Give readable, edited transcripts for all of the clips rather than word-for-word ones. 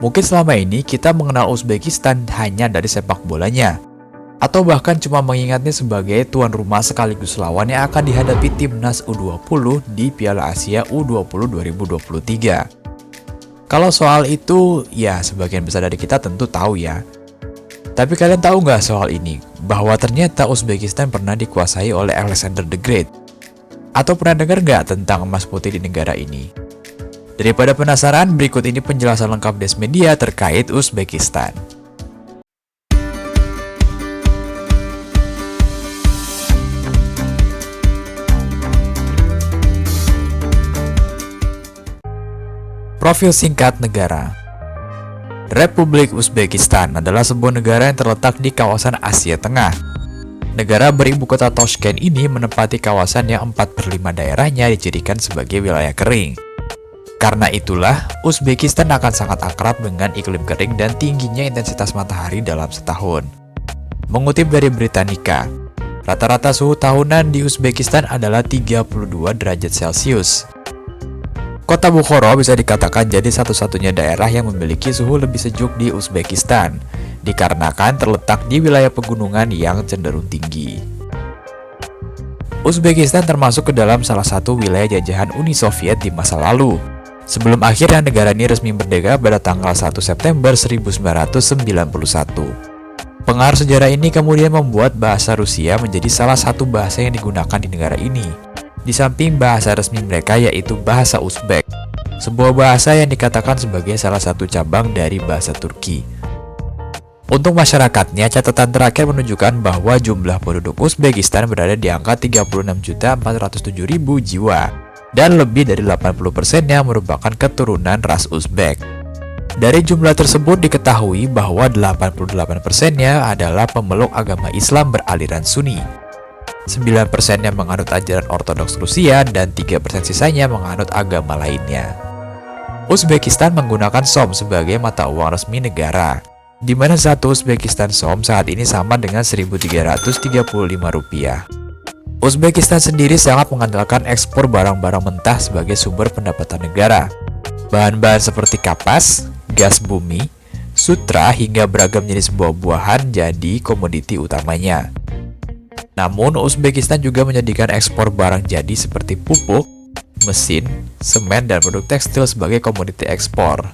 Mungkin selama ini kita mengenal Uzbekistan hanya dari sepak bolanya, atau bahkan cuma mengingatnya sebagai tuan rumah sekaligus lawan yang akan dihadapi timnas U20 di Piala Asia U20 2023. Kalau soal itu, ya sebagian besar dari kita tentu tahu ya. Tapi kalian tahu nggak soal ini? Bahwa ternyata Uzbekistan pernah dikuasai oleh Alexander the Great? Atau pernah dengar nggak tentang emas putih di negara ini? Daripada penasaran, berikut ini penjelasan lengkap Desmedia terkait Uzbekistan. Profil singkat negara. Republik Uzbekistan adalah sebuah negara yang terletak di kawasan Asia Tengah. Negara beribu kota Toshkent ini menempati kawasan yang 4/5 daerahnya dijadikan sebagai wilayah kering. Karena itulah, Uzbekistan akan sangat akrab dengan iklim kering dan tingginya intensitas matahari dalam setahun. Mengutip dari Britannica, rata-rata suhu tahunan di Uzbekistan adalah 32 derajat Celcius. Kota Bukhara bisa dikatakan jadi satu-satunya daerah yang memiliki suhu lebih sejuk di Uzbekistan, dikarenakan terletak di wilayah pegunungan yang cenderung tinggi. Uzbekistan termasuk ke dalam salah satu wilayah jajahan Uni Soviet di masa lalu, sebelum akhirnya negara ini resmi merdeka pada tanggal 1 September 1991. Pengaruh sejarah ini kemudian membuat bahasa Rusia menjadi salah satu bahasa yang digunakan di negara ini, di samping bahasa resmi mereka yaitu bahasa Uzbek, sebuah bahasa yang dikatakan sebagai salah satu cabang dari bahasa Turki. Untuk masyarakatnya, catatan terakhir menunjukkan bahwa jumlah penduduk Uzbekistan berada di angka 36.407.000 jiwa, dan lebih dari 80%-nya merupakan keturunan ras Uzbek. Dari jumlah tersebut diketahui bahwa 88%-nya adalah pemeluk agama Islam beraliran Sunni. 9%-nya menganut ajaran Ortodoks Rusia dan 3% sisanya menganut agama lainnya. Uzbekistan menggunakan som sebagai mata uang resmi negara, di mana satu Uzbekistan som saat ini sama dengan 1.335 rupiah. Uzbekistan sendiri sangat mengandalkan ekspor barang-barang mentah sebagai sumber pendapatan negara. Bahan-bahan seperti kapas, gas bumi, sutra, hingga beragam jenis buah-buahan jadi komoditi utamanya. Namun, Uzbekistan juga menyediakan ekspor barang jadi seperti pupuk, mesin, semen, dan produk tekstil sebagai komoditi ekspor.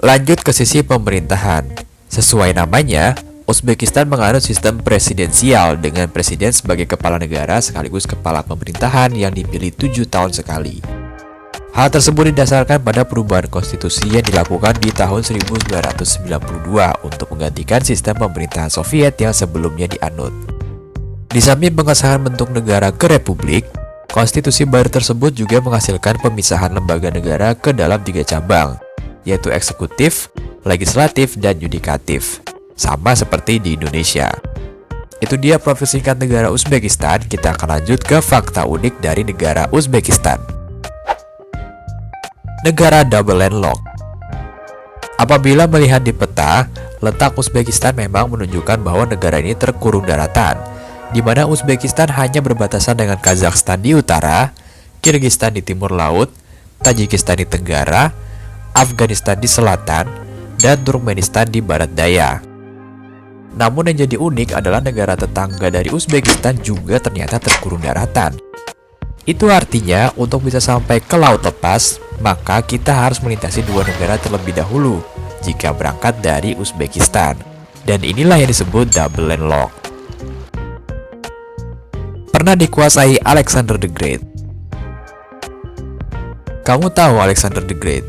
Lanjut ke sisi pemerintahan. Sesuai namanya, Uzbekistan menganut sistem presidensial dengan presiden sebagai kepala negara sekaligus kepala pemerintahan yang dipilih 7 tahun sekali. Hal tersebut didasarkan pada perubahan konstitusi yang dilakukan di tahun 1992 untuk menggantikan sistem pemerintahan Soviet yang sebelumnya dianut. Di samping pengesahan bentuk negara ke republik, konstitusi baru tersebut juga menghasilkan pemisahan lembaga negara ke dalam 3 cabang, yaitu eksekutif, legislatif, dan yudikatif. Sama seperti di Indonesia. Itu dia profil singkat negara Uzbekistan. Kita akan lanjut ke fakta unik dari negara Uzbekistan. Negara double landlocked. Apabila melihat di peta, letak Uzbekistan memang menunjukkan bahwa negara ini terkurung daratan, di mana Uzbekistan hanya berbatasan dengan Kazakhstan di utara, Kirgistan di timur laut, Tajikistan di tenggara, Afghanistan di selatan, dan Turkmenistan di barat daya. Namun yang jadi unik adalah negara tetangga dari Uzbekistan juga ternyata terkurung daratan. Itu artinya untuk bisa sampai ke laut lepas, maka kita harus melintasi 2 negara terlebih dahulu jika berangkat dari Uzbekistan. Dan inilah yang disebut double landlocked. Pernah dikuasai Alexander the Great. Kamu tahu Alexander the Great?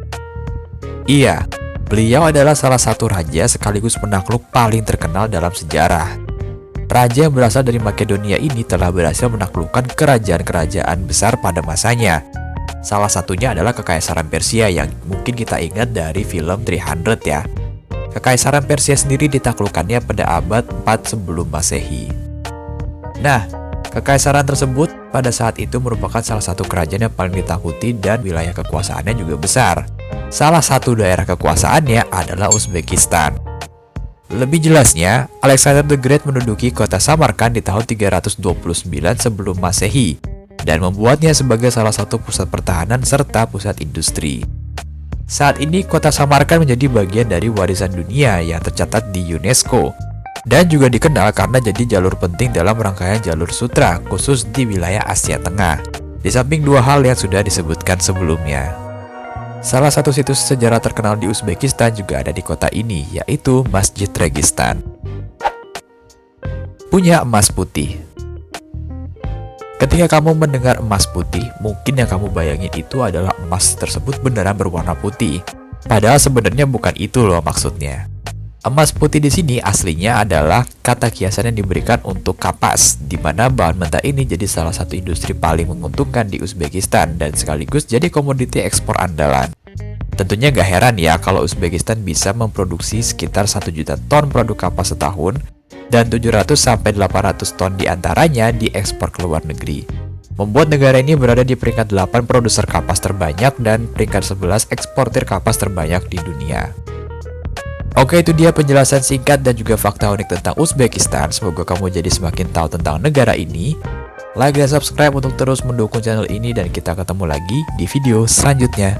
Iya. Beliau adalah salah satu raja sekaligus penakluk paling terkenal dalam sejarah. Raja yang berasal dari Makedonia ini telah berhasil menaklukkan kerajaan-kerajaan besar pada masanya. Salah satunya adalah Kekaisaran Persia yang mungkin kita ingat dari film 300 ya. Kekaisaran Persia sendiri ditaklukkannya pada abad 4 sebelum Masehi. Nah, kekaisaran tersebut pada saat itu merupakan salah satu kerajaan yang paling ditakuti dan wilayah kekuasaannya juga besar. Salah satu daerah kekuasaannya adalah Uzbekistan. Lebih jelasnya, Alexander the Great menduduki kota Samarkand di tahun 329 sebelum Masehi dan membuatnya sebagai salah satu pusat pertahanan serta pusat industri. Saat ini kota Samarkand menjadi bagian dari warisan dunia yang tercatat di UNESCO dan juga dikenal karena jadi jalur penting dalam rangkaian jalur sutra khusus di wilayah Asia Tengah. Di samping dua hal yang sudah disebutkan sebelumnya. Salah satu situs sejarah terkenal di Uzbekistan juga ada di kota ini, yaitu Masjid Registan. Punya emas putih. Ketika kamu mendengar emas putih, mungkin yang kamu bayangin itu adalah emas tersebut beneran berwarna putih. Padahal sebenarnya bukan itu loh maksudnya. Emas putih di sini aslinya adalah kata kiasan yang diberikan untuk kapas, di mana bahan mentah ini jadi salah satu industri paling menguntungkan di Uzbekistan dan sekaligus jadi komoditi ekspor andalan. Tentunya gak heran ya kalau Uzbekistan bisa memproduksi sekitar 1 juta ton produk kapas setahun dan 700-800 ton diantaranya diekspor ke luar negeri. Membuat negara ini berada di peringkat 8 produser kapas terbanyak dan peringkat 11 eksportir kapas terbanyak di dunia. Oke, itu dia penjelasan singkat dan juga fakta unik tentang Uzbekistan. Semoga kamu jadi semakin tahu tentang negara ini. Like dan subscribe untuk terus mendukung channel ini dan kita ketemu lagi di video selanjutnya.